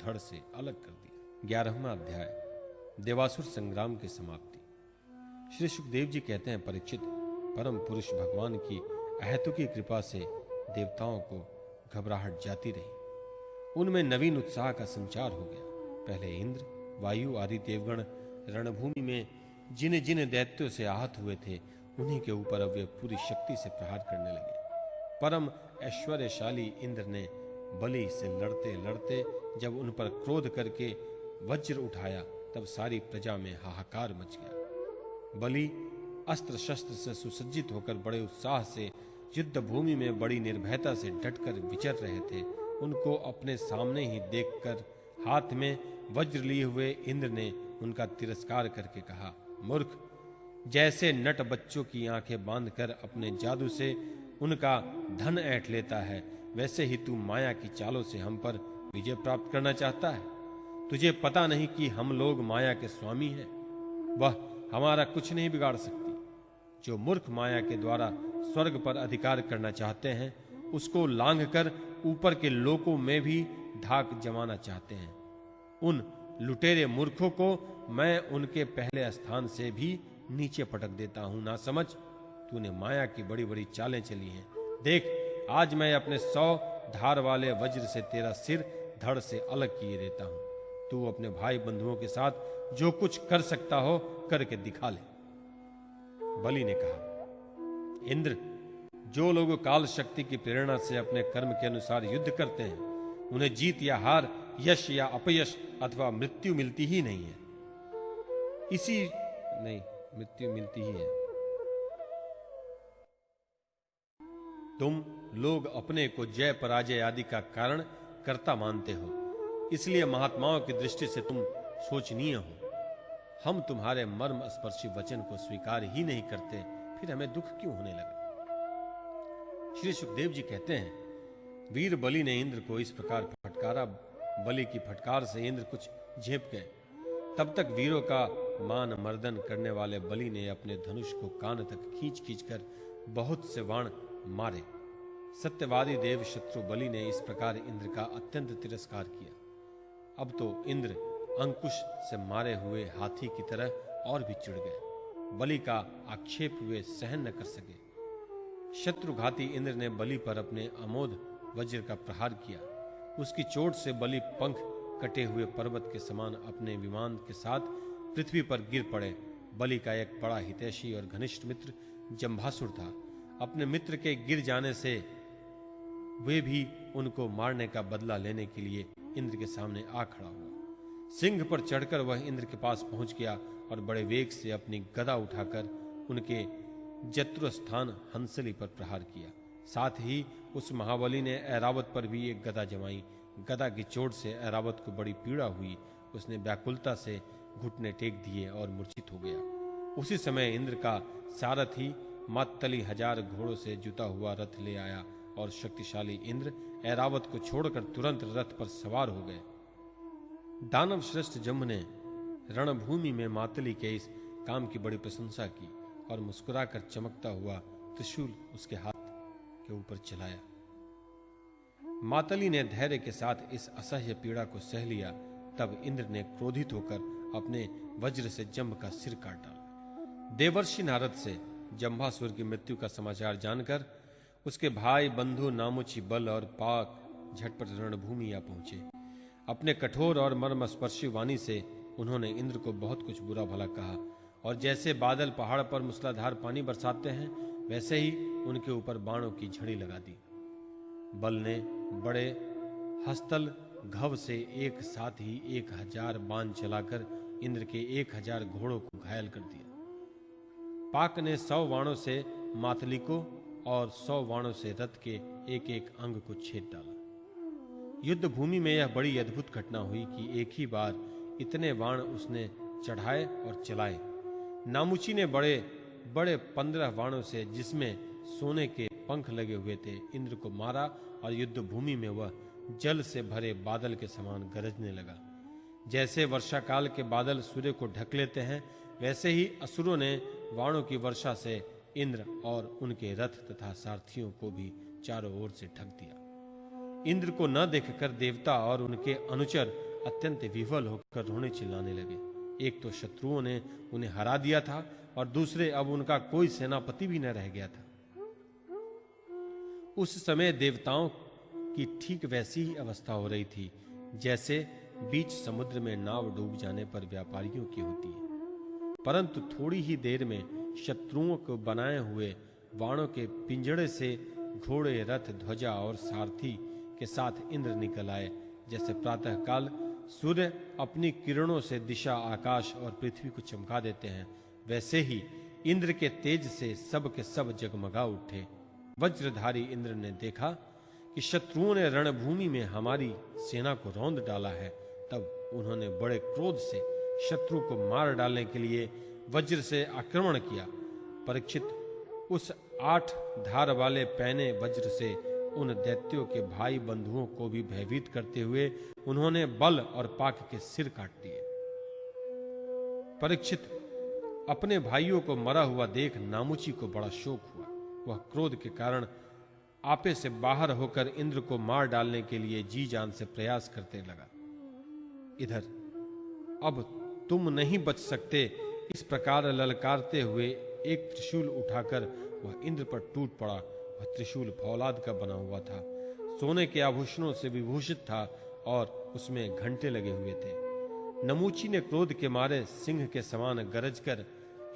धड़ से अलग कर दिया। 11वां अध्याय, देवासुर संग्राम की समाप्ति। श्री सुखदेव जी कहते हैं, परीक्षित, परम पुरुष भगवान की अहेतुकी कृपा से देवताओं को घबराहट जाती रही। उनमें नवीन उत्साह का संचार हो गया। पहले इंद्र, वायु आदि देवगण रणभूमि में जिन जिन दैत्यों से आहत हुए थे, उन्हीं के ऊपर अब वे पूरी शक्ति से प्रहार करने लगे। परम ऐश्वर्यशाली इंद्र ने बलि से लड़ते लड़ते जब उन पर क्रोध करके वज्र उठाया, तब सारी प्रजा में हाहाकार मच गया। बलि अस्त्र शस्त्र से सुसज्जित होकर बड़े उत्साह से युद्ध भूमि में बड़ी निर्भयता से डटकर विचर रहे थे। उनको अपने सामने ही देखकर हाथ में वज्र लिए हुए इंद्र ने उनका तिरस्कार करके कहा, मूर्ख, जैसे नट बच्चों की आंखें बांधकर अपने जादू से उनका धन ऐंठ लेता है, वैसे ही तू माया की चालों से हम पर विजय प्राप्त करना चाहता है। तुझे पता नहीं कि हम लोग माया के स्वामी हैं, वह हमारा कुछ नहीं बिगाड़ सकती। जो मूर्ख माया के द्वारा स्वर्ग पर अधिकार करना चाहते हैं, उसको लांघकर ऊपर के लोकों में भी धाक जमाना चाहते हैं। उन लुटेरे मूर्खों को मैं उनके पहले स्थान से भी नीचे पटक देता हूं। ना समझ, तूने माया की बड़ी बड़ी चालें चली हैं। देख, आज मैं अपने 100 धार वाले वज्र से तेरा सिर धड़ से अलग किए देता हूं। तू अपने भाई बंधुओं के साथ जो कुछ कर सकता हो करके दिखा ले। बलि ने कहा, इंद्र, जो लोग काल शक्ति की प्रेरणा से अपने कर्म के अनुसार युद्ध करते हैं, उन्हें जीत या हार, यश या अपयश अथवा मृत्यु मिलती ही नहीं है। मृत्यु मिलती ही है। तुम लोग अपने को जय पराजय आदि का कारण कर्ता मानते हो, इसलिए महात्माओं की दृष्टि से तुम शोचनीय हो। हम तुम्हारे मर्म स्पर्शी वचन को स्वीकार ही नहीं करते, फिर हमें दुख क्यों होने लगा? श्री सुखदेव जी कहते हैं, वीर बलि ने इंद्र को इस प्रकार फटकारा। बलि की फटकार से इंद्र कुछ झेप गए। तब तक वीरों का मान मर्दन करने वाले बलि ने अपने धनुष को कान तक खींच खींच कर बहुत से बाण मारे। सत्यवादी देव शत्रु बलि ने इस प्रकार इंद्र का अत्यंत तिरस्कार किया। अब तो इंद्र अंकुश से मारे हुए हाथी की तरह और भी चिढ़ गए। बलि का आक्षेप वे सहन न कर सके। शत्रुघाती इंद्र ने बलि पर अपने अमोघ वज्र का प्रहार किया। उसकी चोट से बलि पंख कटे हुए पर्वत के समान अपने विमान के साथ पृथ्वी पर गिर पड़े। बलि का एक बड़ा हितैषी और घनिष्ठ मित्र जंभासुर था। अपने मित्र के गिर जाने से वे भी उनको मारने का बदला लेने के लिए इंद्र के सामने आ खड़ा हुआ। सिंह पर चढ़कर वह इंद्र के पास पहुंच गया और बड़े वेग से अपनी गदा उठाकर उनके जत्रु स्थान हंसली पर प्रहार किया। साथ ही उस महाबली ने ऐरावत पर भी एक गदा जमाई। गदा की चोट से ऐरावत को बड़ी पीड़ा हुई। उसने व्याकुलता से घुटने टेक दिए और मूर्छित हो गया। उसी समय इंद्र का सारथी मातली 1000 घोड़ों से जुता हुआ रथ ले आया और शक्तिशाली इंद्र ऐरावत को छोड़कर तुरंत रथ पर सवार हो गए। दानव श्रेष्ठ जम्ब ने रणभूमि में मातली के इस काम की बड़ी प्रशंसा की और मुस्कुराकर चमकता हुआ त्रिशूल उसके हाथ के ऊपर चलाया। मातली ने धैर्य के साथ इस असह्य पीड़ा को सह लिया। तब इंद्र ने क्रोधित होकर अपने वज्र से जंब का सिर काट डाला। देवर्षि नारद से जंभासुर की मृत्यु का समाचार जानकर उसके भाई बंधु नामुची बल और पाक झटपट रणभूमि आ पहुंचे। अपने कठोर और मर्मस्पर्शी वाणी से उन्होंने इंद्र को बहुत कुछ बुरा भला कहा और जैसे बादल पहाड़ पर मूसलाधार पानी बरसाते हैं, वैसे ही उनके ऊपर बाणों की झड़ी लगा दी। बल ने बड़े हस्तल घव से एक साथ ही 1000 बाण चलाकर इंद्र के 1000 घोड़ों को घायल कर दिया। पाक ने 100 बाणों से मातली को और 100 बाणों से रथ के एक एक अंग को छेद डाला। युद्ध भूमि में यह बड़ी अद्भुत घटना हुई कि एक ही बार इतने बाण उसने चढ़ाए और चलाए। नामुची ने बड़े बड़े 15 बाणों से, जिसमें सोने के पंख लगे हुए थे, इंद्र को मारा और युद्ध भूमि में वह जल से भरे बादल के समान गरजने लगा। जैसे वर्षा काल के बादल सूर्य को ढक लेते हैं, वैसे ही असुरों ने बाणों की वर्षा से इंद्र और उनके रथ तथा सारथियों को भी चारों ओर से ढक दिया। इंद्र को न देखकर देवता और उनके अनुचर अत्यंत विह्वल होकर रोने चिल्लाने लगे। एक तो शत्रुओं ने उन्हें हरा दिया था और दूसरे अब उनका कोई सेनापति भी न रह गया था। उस समय देवताओं की ठीक वैसी ही अवस्था हो रही थी जैसे बीच समुद्र में नाव डूब जाने पर व्यापारियों की होती है। परंतु थोड़ी ही देर में शत्रुओं को बनाए हुए वाणों के पिंजड़े से घोड़े, रथ, ध्वजा और सारथी के साथ इंद्र निकल आए। जैसे प्रातःकाल सूर्य अपनी किरणों से दिशा, आकाश और पृथ्वी को चमका देते हैं, वैसे ही इंद्र के तेज से सब के सब जगमगा उठे। वज्रधारी इंद्र ने देखा कि शत्रुओं ने रणभूमि में हमारी सेना को रौंद डाला है। तब उन्होंने बड़े क्रोध से शत्रु को मार डालने के लिए वज्र से आक्रमण किया। परीक्षित, उस 8 धार वाले पैने वज्र से उन दैत्यों के भाई बंधुओं को भी भयभीत करते हुए उन्होंने बल और पाक के सिर काट दिए। परीक्षित, अपने भाइयों को मरा हुआ देख नामुची को बड़ा शोक हुआ। वह क्रोध के कारण आपे से बाहर होकर इंद्र को मार डालने के लिए जी जान से प्रयास करते लगा। इधर अब तुम नहीं बच सकते, इस प्रकार ललकारते हुए एक त्रिशूल उठाकर वह इंद्र पर टूट पड़ा। वह त्रिशूल फौलाद का बना हुआ था, सोने के आभूषणों से विभूषित था और उसमें घंटे लगे हुए थे। नमूची ने क्रोध के मारे सिंह के समान गरज कर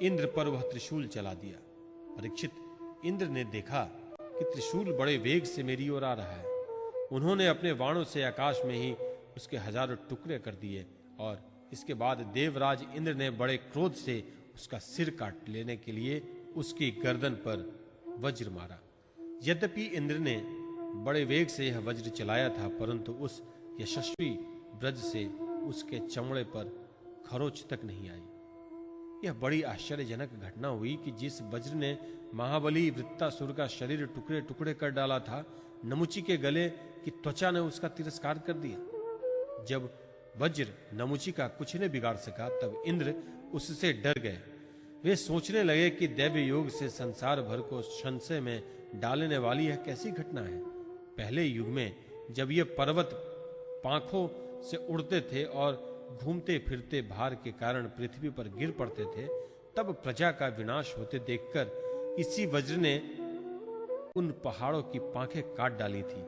इंद्र पर वह त्रिशूल चला दिया। परीक्षित, इंद्र ने देखा कि त्रिशूल बड़े वेग से मेरी ओर आ रहा है। उन्होंने अपने बाणों से आकाश में ही उसके हजारों टुकड़े कर दिए और इसके बाद देवराज इंद्र ने बड़े क्रोध से उसका सिर काट लेने के लिए उसकी गर्दन पर वज्र मारा। यद्यपि इंद्र ने बड़े वेग से यह वज्र चलाया था, परंतु उस यशस्वी ब्रज से उसके चमड़े पर खरोच तक नहीं आई। यह बड़ी आश्चर्यजनक घटना हुई कि जिस वज्र ने महाबली वृत्तासुर का शरीर टुकड़े टुकड़े कर डाला था, नमुची के गले की त्वचा ने उसका तिरस्कार कर दिया। जब वज्र नमुची का कुछ न बिगाड़ सका, तब इंद्र उससे डर गए। वे सोचने लगे कि दैव योग से संसार भर को संशय में डालने वाली यह कैसी घटना है। पहले युग में जब ये पर्वत पांखों से उड़ते थे और घूमते फिरते भार के कारण पृथ्वी पर गिर पड़ते थे, तब प्रजा का विनाश होते देखकर इसी वज्र ने उन पहाड़ों की पांखें काट डाली थी।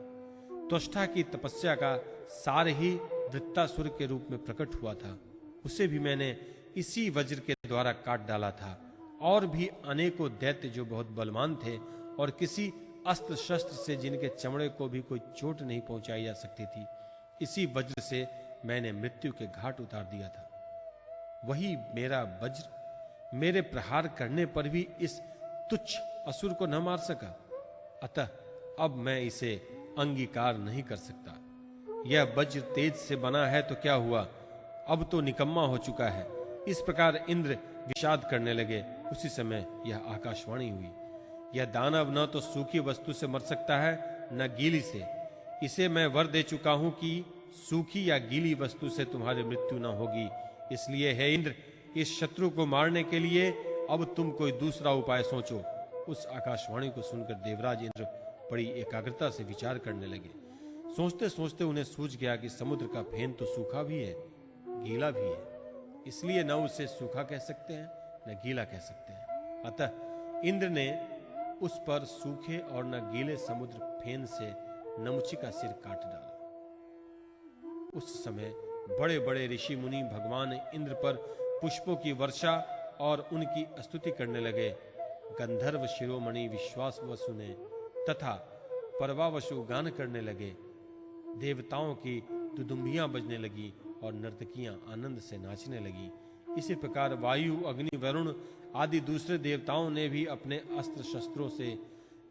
त्वष्टा की तपस्या का सार ही वृत्तासुर के रूप में प्रकट हुआ था। उसे भी मैंने इसी वज्र के द्वारा काट डाला था। और भी अनेकों दैत्य जो बहुत बलवान थे और किसी अस्त्र शस्त्र से जिनके चमड़े को भी कोई चोट नहीं पहुंचाई जा सकती थी, इसी वज्र से मैंने मृत्यु के घाट उतार दिया था। वही मेरा वज्र मेरे प्रहार करने पर भी इस तुच्छ असुर को न मार सका, अतः अब मैं इसे अंगीकार नहीं कर सकता। यह वज्र तेज से बना है तो क्या हुआ, अब तो निकम्मा हो चुका है। इस प्रकार इंद्र विषाद करने लगे। उसी समय यह आकाशवाणी हुई, यह दानव न तो सूखी वस्तु से मर सकता है न गीली से। इसे मैं वर दे चुका हूं कि सूखी या गीली वस्तु से तुम्हारी मृत्यु न होगी। इसलिए हे इंद्र, इस शत्रु को मारने के लिए अब तुम कोई दूसरा उपाय सोचो। उस आकाशवाणी को सुनकर देवराज इंद्र बड़ी एकाग्रता से विचार करने लगे। सोचते सोचते उन्हें सूझ गया कि समुद्र का फेन तो सूखा भी है, गीला भी है, इसलिए न उसे सूखा कह सकते हैं न गीला कह सकते हैं। अतः इंद्र ने उस पर सूखे और न गीले समुद्र फेन से नमुची का सिर काट डाला। उस समय बड़े बड़े ऋषि मुनि भगवान इंद्र पर पुष्पों की वर्षा और उनकी स्तुति करने लगे। गंधर्व शिरोमणि विश्वासवसु ने तथा परवावसु गान करने लगे। देवताओं की दुदुम्बियां बजने लगी और नर्तकियां आनंद से नाचने लगी। इसी प्रकार वायु, अग्नि, वरुण आदि दूसरे देवताओं ने भी अपने अस्त्र शस्त्रों से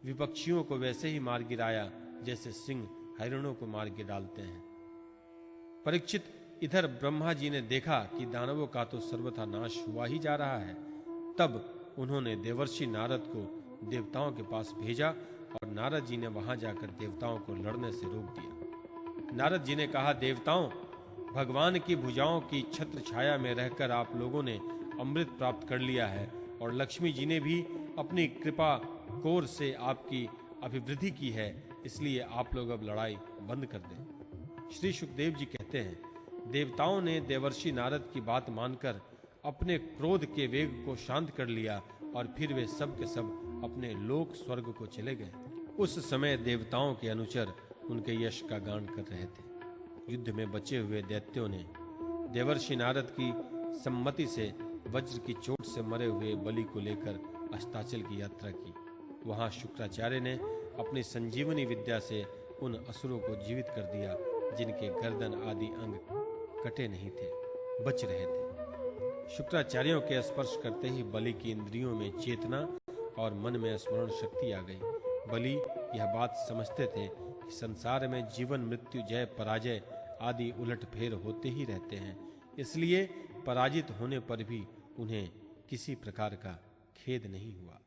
विपक्षियों को वैसे ही मार गिराया जैसे सिंह हरिणों को मार के डालते हैं। परीक्षित, इधर ब्रह्मा जी ने देखा कि दानवों का तो सर्वथा नाश हुआ ही जा रहा है। तब उन्होंने देवर्षि नारद को देवताओं के पास भेजा और नारद जी ने वहां जाकर देवताओं को लड़ने से रोक दिया। नारद जी ने कहा, देवताओं, भगवान की भुजाओं की छत्र छाया में रहकर आप लोगों ने अमृत प्राप्त कर लिया है और लक्ष्मी जी ने भी अपनी कृपा कोर से आपकी अभिवृद्धि की है, इसलिए आप लोग अब लड़ाई बंद कर दें। श्री सुखदेव जी कहते हैं, देवताओं ने देवर्षि नारद की बात मानकर अपने क्रोध के वेग को शांत कर लिया और फिर वे सब के सब अपने लोक स्वर्ग को चले गए। उस समय देवताओं के अनुचर उनके यश का गान कर रहे थे। युद्ध में बचे हुए दैत्यों ने देवर्षि नारद की सम्मति से वज्र की चोट से मरे हुए बलि को लेकर अस्ताचल की यात्रा की। वहां शुक्राचार्य ने अपनी संजीवनी विद्या से उन असुरों को जीवित कर दिया जिनके गर्दन आदि अंग कटे नहीं थे, बच रहे थे। शुक्राचार्यों के स्पर्श करते ही बलि की इंद्रियों में चेतना और मन में स्मरण शक्ति आ गई। बलि यह बात समझते थे कि संसार में जीवन मृत्यु जय पराजय आदि उलटफेर होते ही रहते हैं, इसलिए पराजित होने पर भी उन्हें किसी प्रकार का खेद नहीं हुआ।